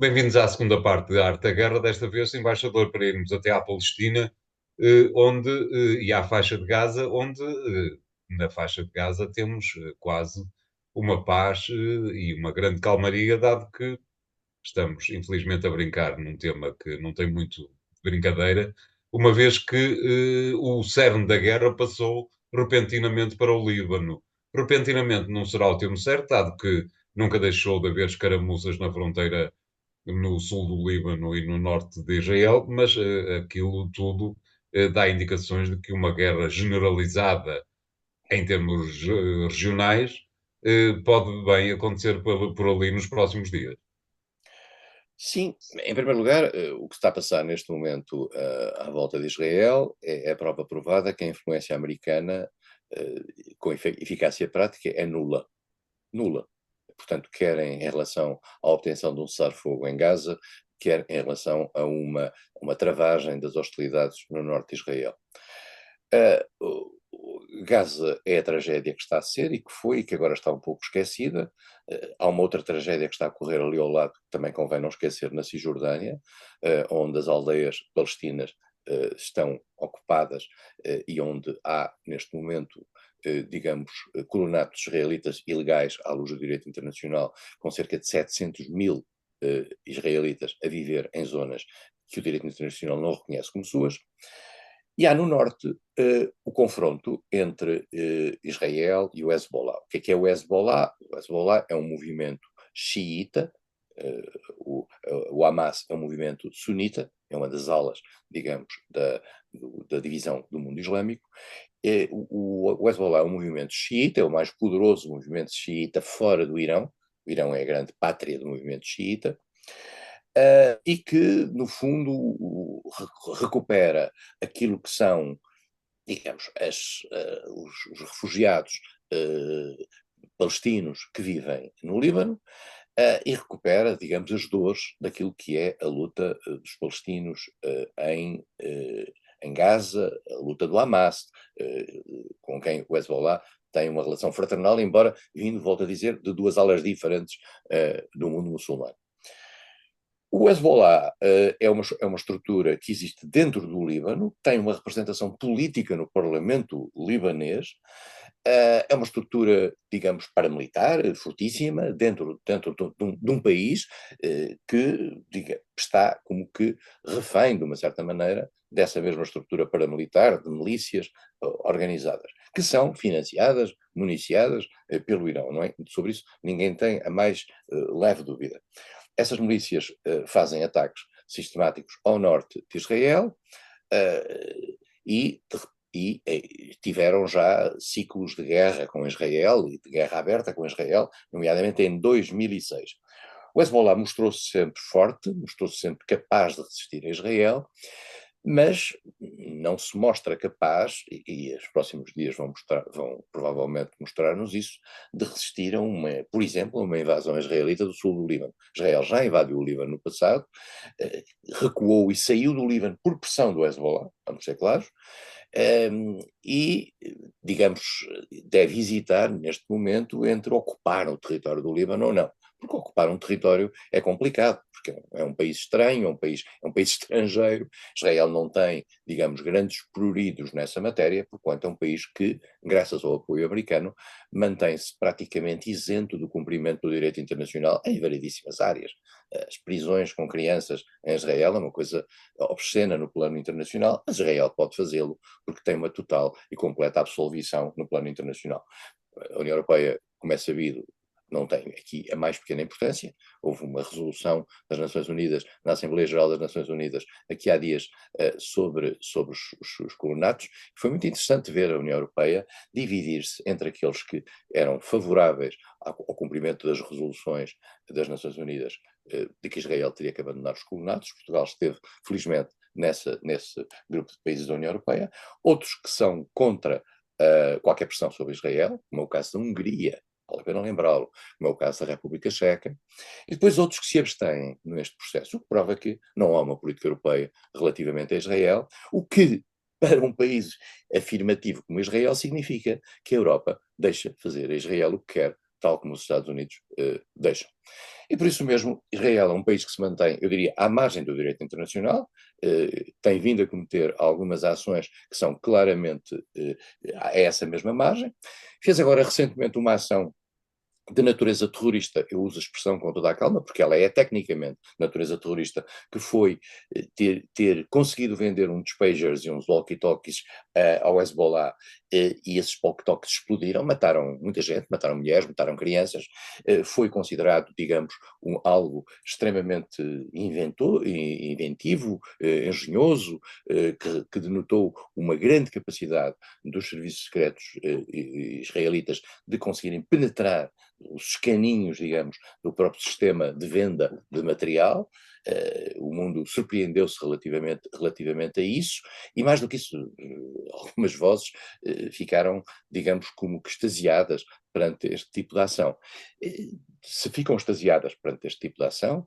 Bem-vindos à segunda parte da Arte da Guerra, desta vez embaixador para irmos até à Palestina, e à faixa de Gaza, onde na faixa de Gaza temos quase uma paz e uma grande calmaria, dado que estamos, infelizmente, a brincar num tema que não tem muito de brincadeira, uma vez que o cerne da guerra passou repentinamente para o Líbano. Repentinamente não será o termo certo, dado que nunca deixou de haver escaramuças na fronteira no sul do Líbano e no norte de Israel, mas aquilo tudo dá indicações de que uma guerra generalizada em termos regionais pode bem acontecer por ali nos próximos dias. Sim, em primeiro lugar, o que está a passar neste momento à volta de Israel é a prova provada que a influência americana, eh, com eficácia prática, é nula. Nula. Portanto, quer em relação à obtenção de um cessar-fogo em Gaza, quer em relação a uma travagem das hostilidades no norte de Israel. Gaza é a tragédia que está a ser e que foi e que agora está um pouco esquecida. Há uma outra tragédia que está a ocorrer ali ao lado, que também convém não esquecer, na Cisjordânia, onde as aldeias palestinas estão ocupadas e onde há, neste momento, digamos, colonatos israelitas ilegais à luz do direito internacional, com cerca de 700 mil israelitas a viver em zonas que o direito internacional não reconhece como suas. E há no norte o confronto entre Israel e o Hezbollah. O que é o Hezbollah? O Hezbollah é um movimento xiita, eh, o Hamas é um movimento sunita, é uma das alas, digamos, da divisão do mundo islâmico. O Hezbollah é um movimento xiita, é o mais poderoso movimento xiita fora do Irão. O Irão é a grande pátria do movimento xiita e que, no fundo, recupera aquilo que são, digamos, os refugiados eh, palestinos que vivem no Líbano e recupera, digamos, as dores daquilo que é a luta dos palestinos em Gaza, a luta do Hamas, com quem o Hezbollah tem uma relação fraternal, embora vindo, volto a dizer, de duas alas diferentes do mundo muçulmano. O Hezbollah é uma estrutura que existe dentro do Líbano, tem uma representação política no Parlamento libanês, é uma estrutura, digamos, paramilitar, fortíssima, dentro de um país que está como que refém, de uma certa maneira, dessa mesma estrutura paramilitar, de milícias organizadas, que são financiadas, municiadas pelo Irão, não é? Sobre isso ninguém tem a mais leve dúvida. Essas milícias fazem ataques sistemáticos ao norte de Israel uh, e, tiveram já ciclos de guerra com Israel e de guerra aberta com Israel, nomeadamente em 2006. O Hezbollah mostrou-se sempre forte, mostrou-se sempre capaz de resistir a Israel, mas não se mostra capaz, e os próximos dias vão provavelmente mostrar-nos isso, de resistir a por exemplo, a uma invasão israelita do sul do Líbano. Israel já invadiu o Líbano no passado, recuou e saiu do Líbano por pressão do Hezbollah, vamos ser claros, e, digamos, deve hesitar neste momento entre ocupar o território do Líbano ou não. Porque ocupar um território é complicado, porque é um país estranho, é um país estrangeiro. Israel não tem, digamos, grandes pruridos nessa matéria, porquanto é um país que, graças ao apoio americano, mantém-se praticamente isento do cumprimento do direito internacional em variedíssimas áreas. As prisões com crianças em Israel é uma coisa obscena no plano internacional, mas Israel pode fazê-lo porque tem uma total e completa absolvição no plano internacional. A União Europeia, como é sabido, não tem aqui a mais pequena importância. Houve uma resolução das Nações Unidas, na Assembleia Geral das Nações Unidas, aqui há dias, sobre os colonatos. Foi muito interessante ver a União Europeia dividir-se entre aqueles que eram favoráveis ao cumprimento das resoluções das Nações Unidas de que Israel teria que abandonar os colonatos. Portugal esteve, felizmente, nesse grupo de países da União Europeia. Outros que são contra qualquer pressão sobre Israel, como é o caso da Hungria, vale a pena lembrá-lo, como é o caso da República Checa, e depois outros que se abstêm neste processo, o que prova que não há uma política europeia relativamente a Israel, o que, para um país afirmativo como Israel, significa que a Europa deixa fazer a Israel o que quer tal como os Estados Unidos deixam. E por isso mesmo, Israel é um país que se mantém, eu diria, à margem do direito internacional, tem vindo a cometer algumas ações que são claramente a essa mesma margem. Fez agora recentemente uma ação de natureza terrorista, eu uso a expressão com toda a calma, porque ela é tecnicamente natureza terrorista, que foi ter conseguido vender uns pagers e uns walkie-talkies ao Hezbollah, e esses walkie-talkies explodiram, mataram muita gente, mataram mulheres, mataram crianças, foi considerado, digamos, algo extremamente inventivo, engenhoso, que denotou uma grande capacidade dos serviços secretos israelitas de conseguirem penetrar os escaninhos, digamos, do próprio sistema de venda de material. O mundo surpreendeu-se relativamente a isso, e mais do que isso, algumas vozes ficaram, digamos, como que extasiadas perante este tipo de ação. Se ficam extasiadas perante este tipo de ação,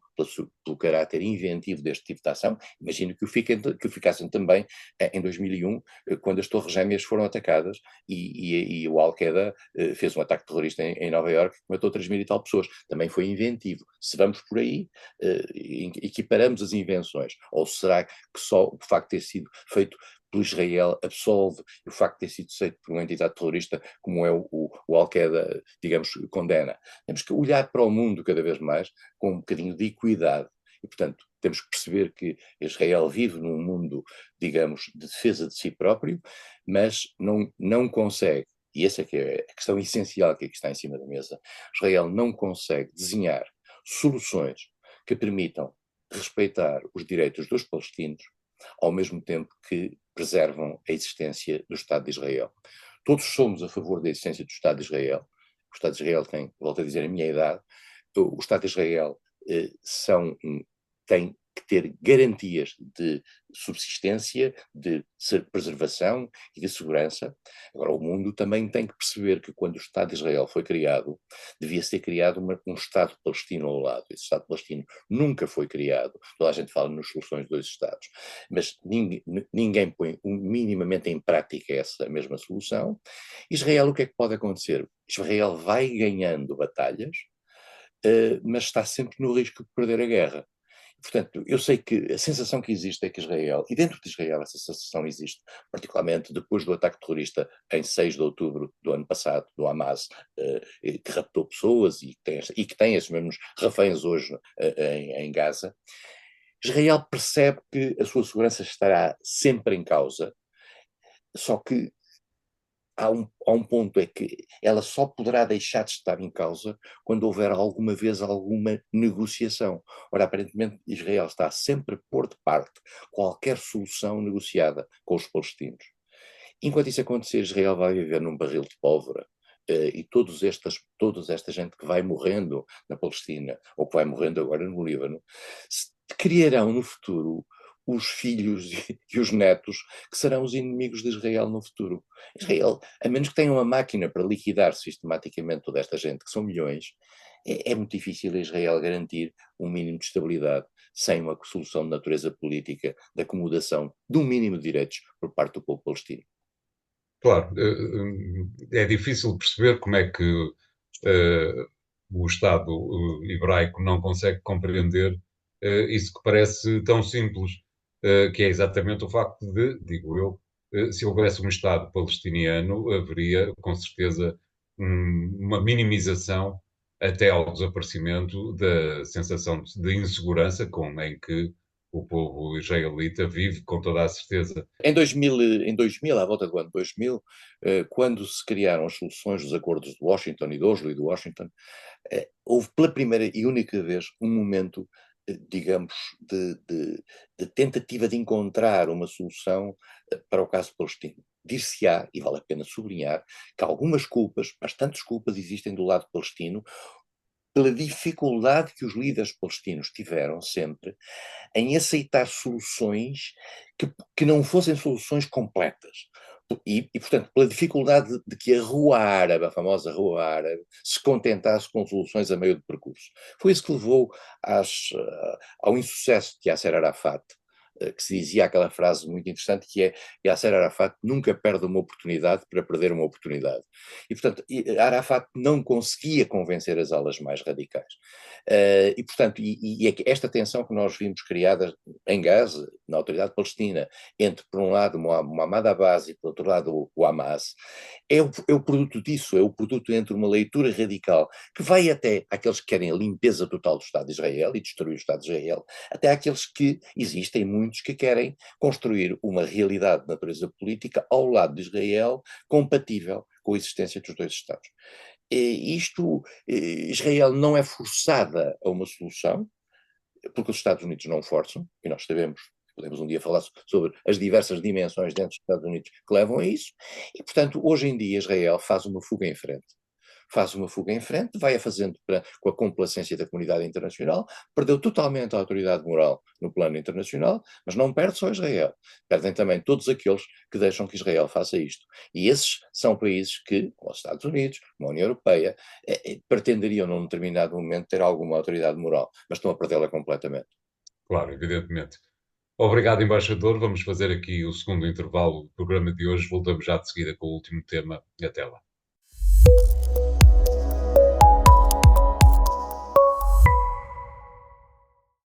pelo caráter inventivo deste tipo de ação, imagino que o ficassem também em 2001, quando as Torres Gêmeas foram atacadas e o Al-Qaeda fez um ataque terrorista em Nova Iorque que matou 3 mil e tal pessoas. Também foi inventivo. Se vamos por aí, equiparamos as invenções, ou será que só o facto de ter sido feito pelo Israel absolve, e o facto de ter sido feito por uma entidade terrorista como é o Al-Qaeda, digamos, condena? Temos que olhar para o mundo cada vez mais com um bocadinho de equidade. E, portanto, temos que perceber que Israel vive num mundo, digamos, de defesa de si próprio, mas não consegue, e essa é que é a questão essencial que aqui está em cima da mesa, Israel não consegue desenhar soluções que permitam respeitar os direitos dos palestinos, ao mesmo tempo que preservam a existência do Estado de Israel. Todos somos a favor da existência do Estado de Israel. O Estado de Israel tem, volto a dizer, a minha idade. O Estado de Israel tem que ter garantias de subsistência, de preservação e de segurança. Agora, o mundo também tem que perceber que quando o Estado de Israel foi criado, devia ser criado um Estado palestino ao lado. Esse Estado palestino nunca foi criado. Toda a gente fala nas soluções de dois Estados, mas ninguém põe minimamente em prática essa mesma solução. Israel, o que é que pode acontecer? Israel vai ganhando batalhas, mas está sempre no risco de perder a guerra. Portanto, eu sei que a sensação que existe é que Israel, e dentro de Israel essa sensação existe, particularmente depois do ataque terrorista em 6 de outubro do ano passado, do Hamas, que raptou pessoas e que tem esses mesmos reféns hoje em Gaza. Israel percebe que a sua segurança estará sempre em causa, só que há um ponto, é que ela só poderá deixar de estar em causa quando houver alguma vez alguma negociação. Ora, aparentemente Israel está sempre a pôr de parte qualquer solução negociada com os palestinos. Enquanto isso acontecer, Israel vai viver num barril de pólvora. E toda esta gente que vai morrendo na Palestina, ou que vai morrendo agora no Líbano, criarão no futuro os filhos e os netos que serão os inimigos de Israel no futuro. Israel, a menos que tenha uma máquina para liquidar sistematicamente toda esta gente, que são milhões, é muito difícil a Israel garantir um mínimo de estabilidade sem uma solução de natureza política, de acomodação de um mínimo de direitos por parte do povo palestino. Claro, é difícil perceber como é que eh, o Estado hebraico não consegue compreender isso que parece tão simples, que é exatamente o facto de, digo eu, se houvesse um Estado palestiniano, haveria com certeza uma minimização até ao desaparecimento da sensação de insegurança em que o povo israelita vive, com toda a certeza. Em 2000, à volta do ano 2000, quando se criaram as soluções dos acordos de Washington e de Oslo e de Washington, houve pela primeira e única vez um momento, digamos, de tentativa de encontrar uma solução para o caso palestino. Dir-se-á, e vale a pena sublinhar, que algumas culpas, bastantes culpas, existem do lado palestino, pela dificuldade que os líderes palestinos tiveram sempre em aceitar soluções que não fossem soluções completas. Portanto, pela dificuldade de que a rua árabe, a famosa rua árabe, se contentasse com soluções a meio do percurso. Foi isso que levou ao insucesso de Yasser Arafat que se dizia aquela frase muito interessante que é Yasser Arafat nunca perde uma oportunidade para perder uma oportunidade. E, portanto, Arafat não conseguia convencer as alas mais radicais. E, portanto, é que esta tensão que nós vimos criada em Gaza, na Autoridade Palestina, entre, por um lado, Mohamed Abbas e, por outro lado, o Hamas, é o produto disso, é o produto entre uma leitura radical que vai até aqueles que querem a limpeza total do Estado de Israel e destruir o Estado de Israel, até aqueles que existem muitos que querem construir uma realidade de natureza política ao lado de Israel compatível com a existência dos dois Estados. Israel não é forçada a uma solução, porque os Estados Unidos não forçam, e nós sabemos, podemos um dia falar sobre as diversas dimensões dentro dos Estados Unidos que levam a isso, e portanto hoje em dia Israel faz uma fuga em frente. Faz uma fuga em frente, vai a fazendo com a complacência da comunidade internacional, perdeu totalmente a autoridade moral no plano internacional, mas não perde só Israel, perdem também todos aqueles que deixam que Israel faça isto. E esses são países que, como os Estados Unidos, como a União Europeia, pretenderiam num determinado momento ter alguma autoridade moral, mas estão a perdê-la completamente. Claro, evidentemente. Obrigado, embaixador. Vamos fazer aqui o segundo intervalo do programa de hoje. Voltamos já de seguida com o último tema. Até lá.